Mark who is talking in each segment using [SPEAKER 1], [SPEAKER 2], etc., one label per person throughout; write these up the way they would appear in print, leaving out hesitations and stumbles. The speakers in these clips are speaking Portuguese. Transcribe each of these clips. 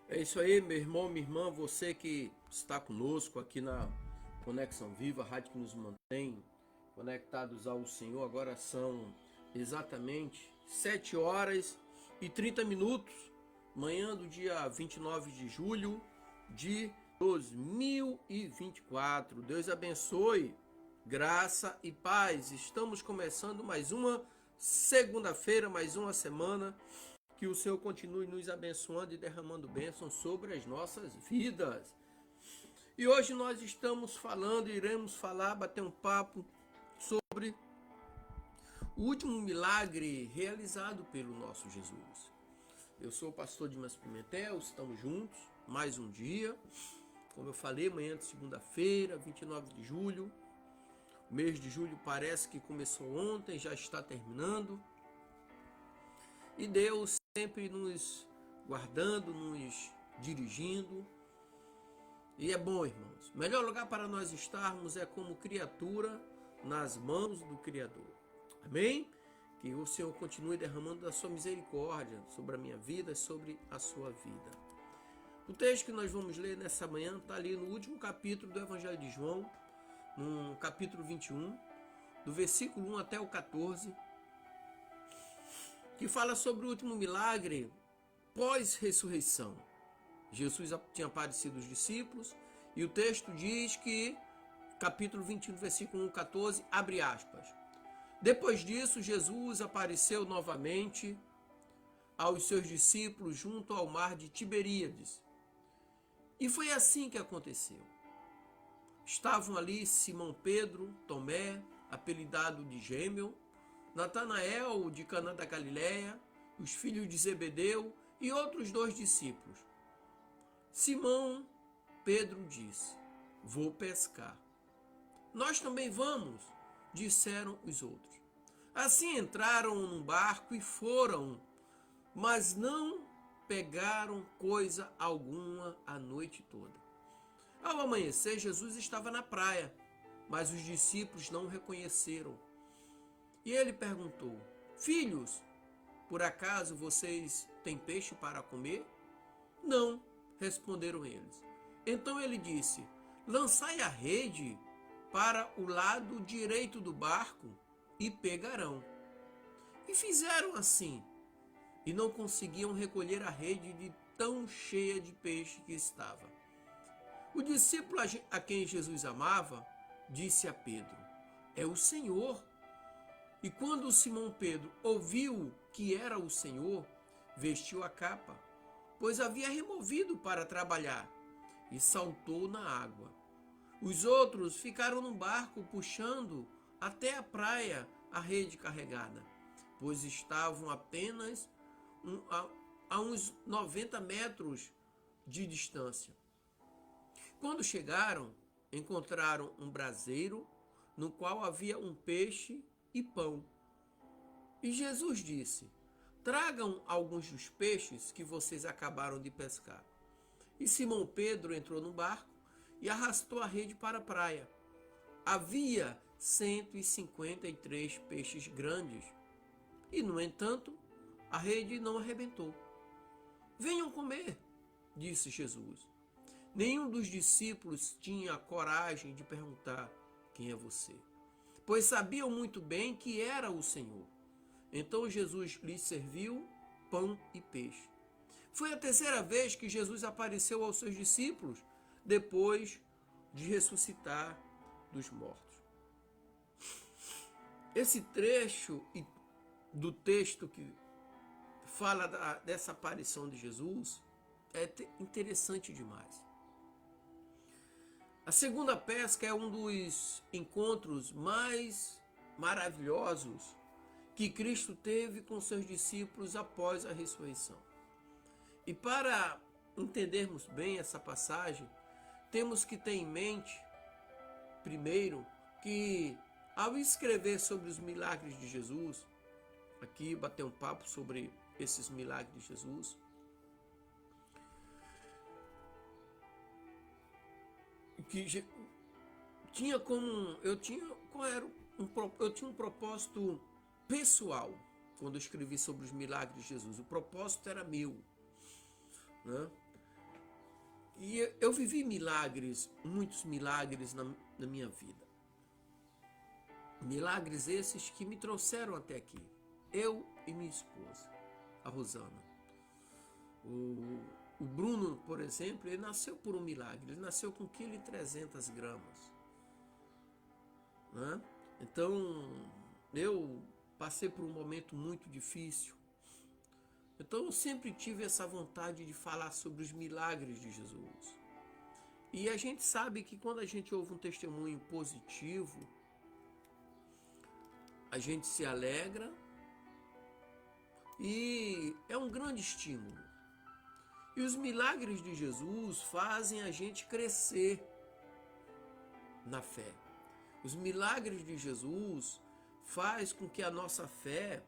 [SPEAKER 1] É isso aí, meu irmão, minha irmã, você que está conosco aqui na Conexão Viva, a rádio que nos mantém conectados ao Senhor. Agora são exatamente 7 horas e 30 minutos, manhã do dia 29 de julho de 2024. Deus abençoe, graça e paz. Estamos começando mais uma segunda-feira, mais uma semana. Que o Senhor continue nos abençoando e derramando bênçãos sobre as nossas vidas. E hoje nós estamos falando, iremos falar, bater um papo sobre o último milagre realizado pelo nosso Jesus. Eu sou o pastor Dimas Pimentel, estamos juntos, mais um dia. Como eu falei, amanhã de segunda-feira, 29 de julho. O mês de julho parece que começou ontem, já está terminando. E Deus sempre nos guardando, nos dirigindo. E é bom, irmãos. O melhor lugar para nós estarmos é como criatura nas mãos do Criador. Amém? Que o Senhor continue derramando a sua misericórdia sobre a minha vida e sobre a sua vida. O texto que nós vamos ler nessa manhã está ali no último capítulo do Evangelho de João, no capítulo 21, do versículo 1 até o 14, que fala sobre o último milagre pós-ressurreição. Jesus tinha aparecido aos discípulos e o texto diz que, capítulo 21, versículo 1, 14, abre aspas. Depois disso, Jesus apareceu novamente aos seus discípulos junto ao mar de Tiberíades. E foi assim que aconteceu. Estavam ali Simão Pedro, Tomé, apelidado de Gêmeo, Natanael de Caná da Galileia, os filhos de Zebedeu e outros 2 discípulos. Simão Pedro disse: Vou pescar. Nós também vamos, disseram os outros. Assim entraram num barco e foram, mas não pegaram coisa alguma a noite toda. Ao amanhecer, Jesus estava na praia, mas os discípulos não o reconheceram. E ele perguntou: Filhos, por acaso vocês têm peixe para comer? Não, responderam eles. Então ele disse: Lançai a rede para o lado direito do barco e pegarão. E fizeram assim, e não conseguiam recolher a rede de tão cheia de peixe que estava. O discípulo a quem Jesus amava disse a Pedro: É o Senhor. E quando Simão Pedro ouviu que era o Senhor, vestiu a capa, pois havia removido para trabalhar, e saltou na água. Os outros ficaram no barco puxando até a praia a rede carregada, pois estavam apenas a uns 90 metros de distância. Quando chegaram, encontraram um braseiro no qual havia um peixe e pão. E Jesus disse: Tragam alguns dos peixes que vocês acabaram de pescar. E Simão Pedro entrou no barco e arrastou a rede para a praia. Havia 153 peixes grandes. E, no entanto, a rede não arrebentou. Venham comer, disse Jesus. Nenhum dos discípulos tinha coragem de perguntar: Quem é você? Pois sabiam muito bem que era o Senhor. Então Jesus lhes serviu pão e peixe. Foi a terceira vez que Jesus apareceu aos seus discípulos, depois de ressuscitar dos mortos. Esse trecho do texto que fala dessa aparição de Jesus é interessante demais. A segunda pesca é um dos encontros mais maravilhosos que Cristo teve com seus discípulos após a ressurreição. E para entendermos bem essa passagem, temos que ter em mente, primeiro, que ao escrever sobre os milagres de Jesus, aqui bater um papo sobre esses milagres de Jesus, que tinha como eu tinha um propósito pessoal quando eu escrevi sobre os milagres de Jesus. O propósito era meu, né? E eu vivi milagres, muitos milagres na minha vida. Milagres esses que me trouxeram até aqui. Eu e minha esposa, a Rosana. O Bruno, por exemplo, ele nasceu por um milagre. Ele nasceu com 1,3 kg. Né? Então, eu passei por um momento muito difícil. Então, eu sempre tive essa vontade de falar sobre os milagres de Jesus. E a gente sabe que quando a gente ouve um testemunho positivo, a gente se alegra e é um grande estímulo. E os milagres de Jesus fazem a gente crescer na fé. Os milagres de Jesus faz com que a nossa fé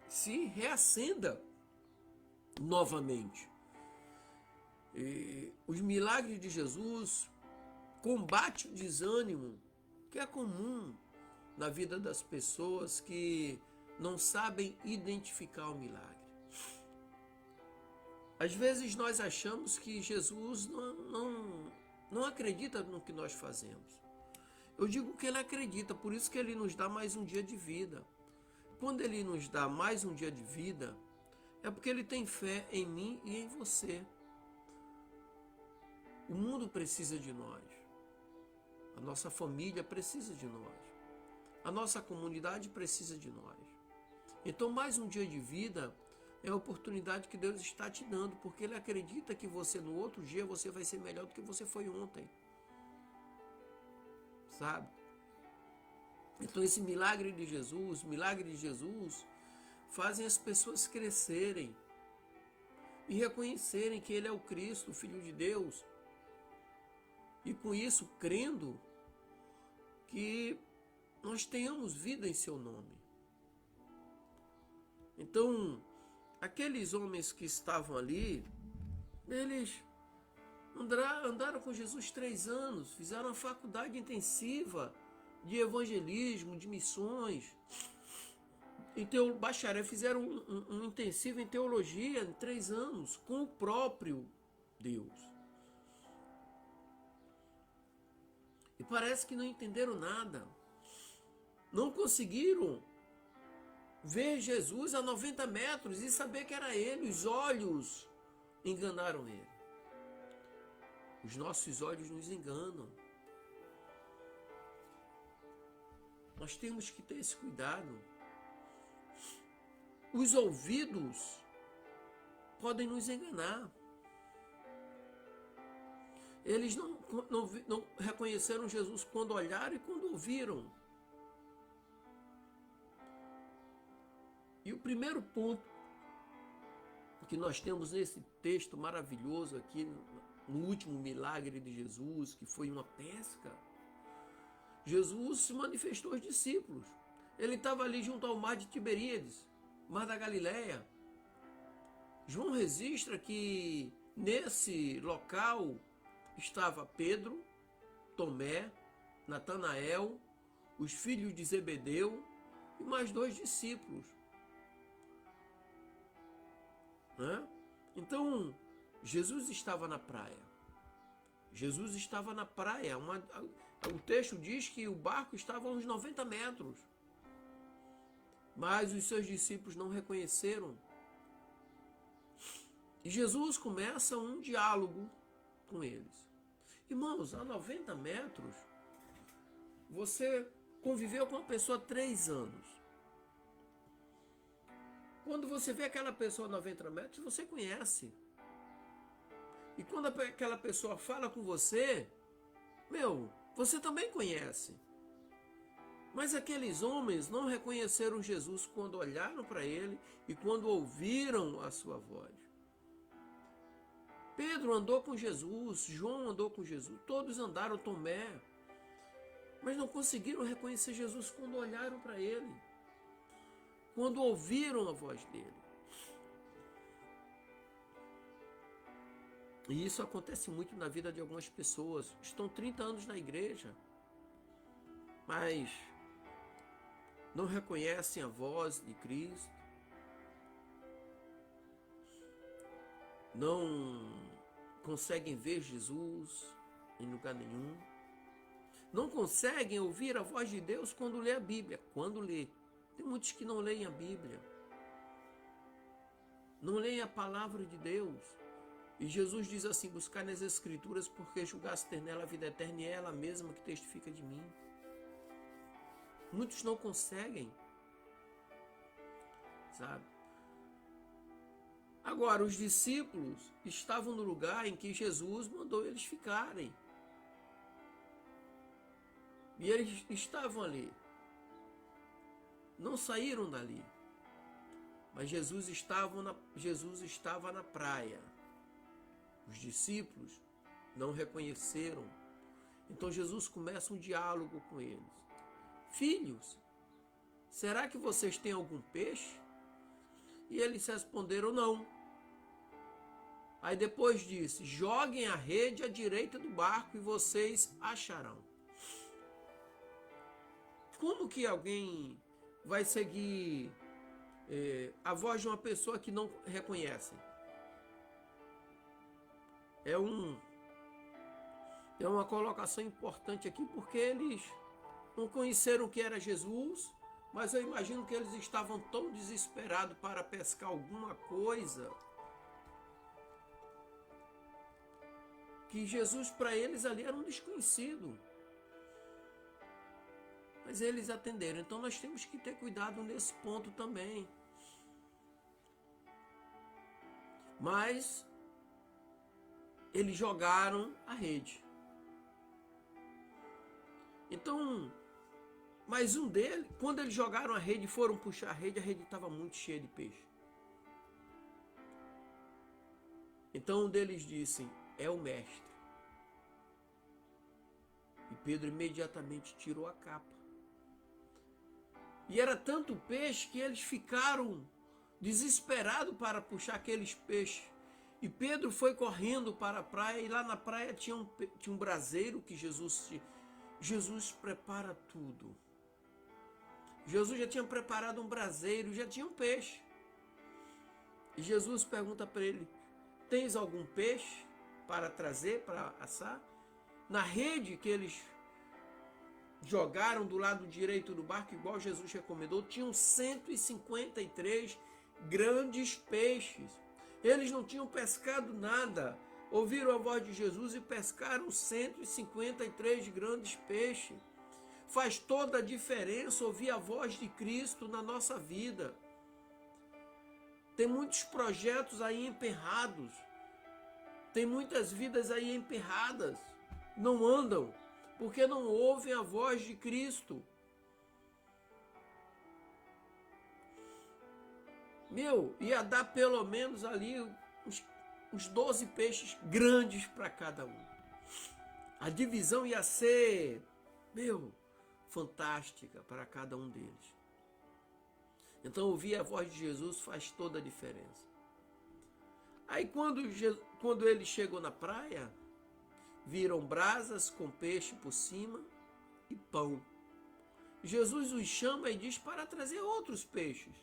[SPEAKER 1] se reacenda novamente. E os milagres de Jesus combatem o desânimo que é comum na vida das pessoas que não sabem identificar o milagre. Às vezes nós achamos que Jesus não acredita no que nós fazemos. Eu digo que ele acredita, por isso que ele nos dá mais um dia de vida. Quando ele nos dá mais um dia de vida, é porque ele tem fé em mim e em você. O mundo precisa de nós. A nossa família precisa de nós. A nossa comunidade precisa de nós. Então, mais um dia de vida é a oportunidade que Deus está te dando, porque Ele acredita que você, no outro dia, você vai ser melhor do que você foi ontem. Sabe? Então, esse milagre de Jesus, fazem as pessoas crescerem e reconhecerem que Ele é o Cristo, o Filho de Deus. E com isso, crendo que nós tenhamos vida em seu nome. Então, aqueles homens que estavam ali, eles andaram com Jesus 3 anos, fizeram uma faculdade intensiva de evangelismo, de missões, bacharel, fizeram um intensivo em teologia em 3 anos, com o próprio Deus. E parece que não entenderam nada. Não conseguiram ver Jesus a 90 metros e saber que era ele. Os olhos enganaram ele. Os nossos olhos nos enganam. Nós temos que ter esse cuidado. Os ouvidos podem nos enganar. Eles não reconheceram Jesus quando olharam e quando ouviram. E o primeiro ponto que nós temos nesse texto maravilhoso aqui, no último milagre de Jesus, que foi uma pesca, Jesus se manifestou aos discípulos. Ele estava ali junto ao mar de Tiberíades, mar da Galileia. João registra que nesse local estava Pedro, Tomé, Natanael, os filhos de Zebedeu e mais 2 discípulos. Então, Jesus estava na praia. Jesus estava na praia. O texto diz que o barco estava a uns 90 metros. Mas os seus discípulos não reconheceram. E Jesus começa um diálogo com eles. Irmãos, a 90 metros, você conviveu com uma pessoa 3 anos. Quando você vê aquela pessoa a 90 metros, você conhece. E quando aquela pessoa fala com você, você também conhece. Mas aqueles homens não reconheceram Jesus quando olharam para ele e quando ouviram a sua voz. Pedro andou com Jesus, João andou com Jesus, todos andaram, Tomé. Mas não conseguiram reconhecer Jesus quando olharam para ele, quando ouviram a voz dele. E isso acontece muito na vida de algumas pessoas. Estão 30 anos na igreja, mas não reconhecem a voz de Cristo. não conseguem ver Jesus em lugar nenhum, não conseguem ouvir a voz de Deus quando lê a Bíblia. Quando lê, tem muitos que não leem a Bíblia, não leem a palavra de Deus. E Jesus diz assim: buscar nas Escrituras, porque julgaste ter nela a vida eterna, e é ela mesma que testifica de mim. Muitos não conseguem, sabe? Agora, os discípulos estavam no lugar em que Jesus mandou eles ficarem. E eles estavam ali. Não saíram dali. Mas Jesus estava na praia. Os discípulos não reconheceram. Então Jesus começa um diálogo com eles. Filhos, será que vocês têm algum peixe? E eles responderam não. Aí depois disse: joguem a rede à direita do barco e vocês acharão. Como que alguém vai seguir a voz de uma pessoa que não reconhece? É uma colocação importante aqui, porque eles não conheceram o que era Jesus, mas eu imagino que eles estavam tão desesperados para pescar alguma coisa, que Jesus para eles ali era um desconhecido. Mas eles atenderam. Então nós temos que ter cuidado nesse ponto também. Mas eles jogaram a rede. Então, mais um deles, quando eles jogaram a rede e foram puxar a rede estava muito cheia de peixe. Então um deles disse: é o mestre. E Pedro imediatamente tirou a capa. E era tanto peixe que eles ficaram desesperados para puxar aqueles peixes. E Pedro foi correndo para a praia, e lá na praia tinha um braseiro que Jesus prepara tudo. Jesus já tinha preparado um braseiro, já tinha um peixe. E Jesus pergunta para ele: tens algum peixe para trazer, para assar? Na rede que eles jogaram do lado direito do barco, igual Jesus recomendou, tinham 153 grandes peixes. Eles não tinham pescado nada. Ouviram a voz de Jesus e pescaram 153 grandes peixes. Faz toda a diferença ouvir a voz de Cristo na nossa vida. Tem muitos projetos aí emperrados. Tem muitas vidas aí emperradas. Não andam porque não ouvem a voz de Cristo. Ia dar pelo menos ali uns 12 peixes grandes para cada um. A divisão ia ser, fantástica para cada um deles. Então ouvir a voz de Jesus faz toda a diferença. Aí quando ele chegou na praia, viram brasas com peixe por cima e pão. Jesus os chama e diz para trazer outros peixes.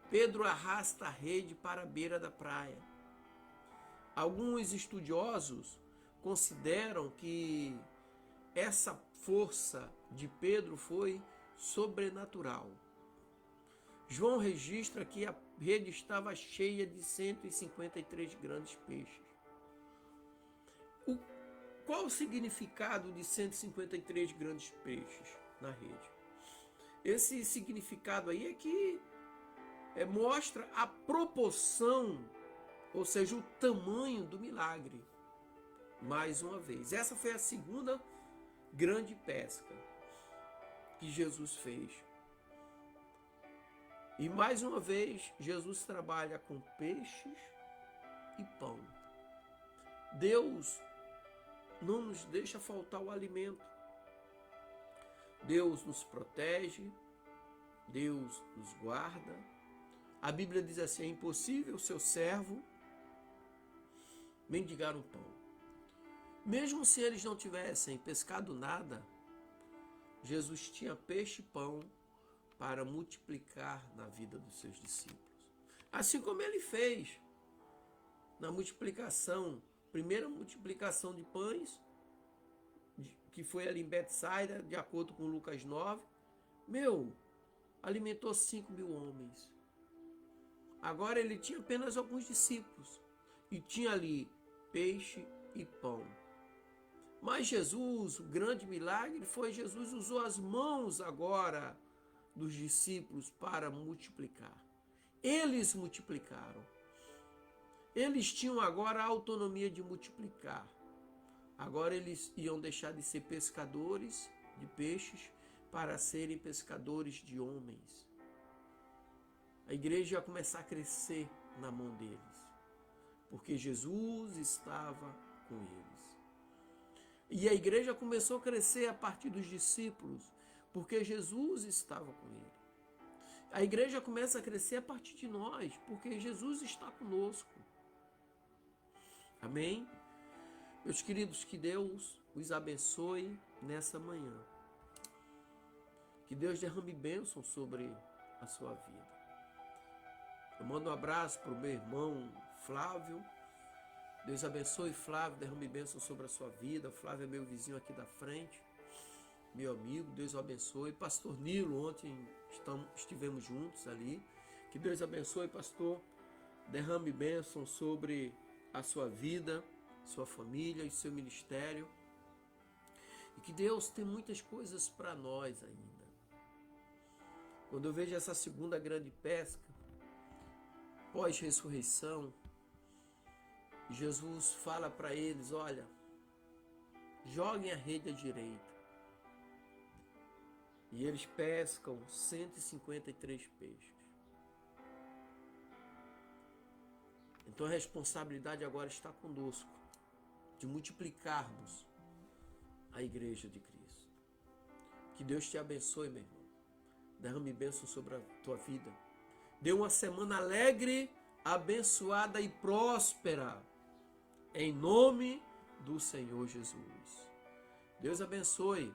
[SPEAKER 1] Pedro arrasta a rede para a beira da praia. Alguns estudiosos consideram que essa força de Pedro foi sobrenatural. João registra que a rede estava cheia de 153 grandes peixes. Qual o significado de 153 grandes peixes na rede? Esse significado aí é que mostra a proporção, ou seja, o tamanho do milagre. Mais uma vez, essa foi a segunda grande pesca que Jesus fez. E mais uma vez, Jesus trabalha com peixes e pão. Deus não nos deixa faltar o alimento. Deus nos protege, Deus nos guarda. A Bíblia diz assim: é impossível o seu servo mendigar um pão. Mesmo se eles não tivessem pescado nada, Jesus tinha peixe e pão para multiplicar na vida dos seus discípulos. Assim como ele fez. na multiplicação, primeira multiplicação de pães, que foi ali em Betsaida, de acordo com Lucas 9, alimentou 5.000 homens. Agora ele tinha apenas alguns discípulos e tinha ali peixe e pão. Mas Jesus, o grande milagre foi Jesus usou as mãos agora dos discípulos para multiplicar. Eles multiplicaram. Eles tinham agora a autonomia de multiplicar. Agora eles iam deixar de ser pescadores de peixes para serem pescadores de homens. A igreja ia começar a crescer na mão deles, porque Jesus estava com eles. E a igreja começou a crescer a partir dos discípulos, porque Jesus estava com ele. A igreja começa a crescer a partir de nós, porque Jesus está conosco. Amém? Meus queridos, que Deus os abençoe nessa manhã. Que Deus derrame bênção sobre a sua vida. Eu mando um abraço para o meu irmão Flávio. Deus abençoe Flávio, derrame bênção sobre a sua vida. O Flávio é meu vizinho aqui da frente, meu amigo, Deus o abençoe. Pastor Nilo, ontem estivemos juntos ali. Que Deus abençoe, pastor. Derrame bênção sobre a sua vida, sua família e seu ministério. E que Deus tem muitas coisas para nós ainda. Quando eu vejo essa segunda grande pesca, pós-ressurreição, Jesus fala para eles, olha, joguem a rede à direita. E eles pescam 153 peixes. Então a responsabilidade agora está conosco, de multiplicarmos a igreja de Cristo. Que Deus te abençoe, meu irmão. Derrame bênção sobre a tua vida. Dê uma semana alegre, abençoada e próspera. Em nome do Senhor Jesus. Deus abençoe.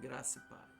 [SPEAKER 1] Graça e paz.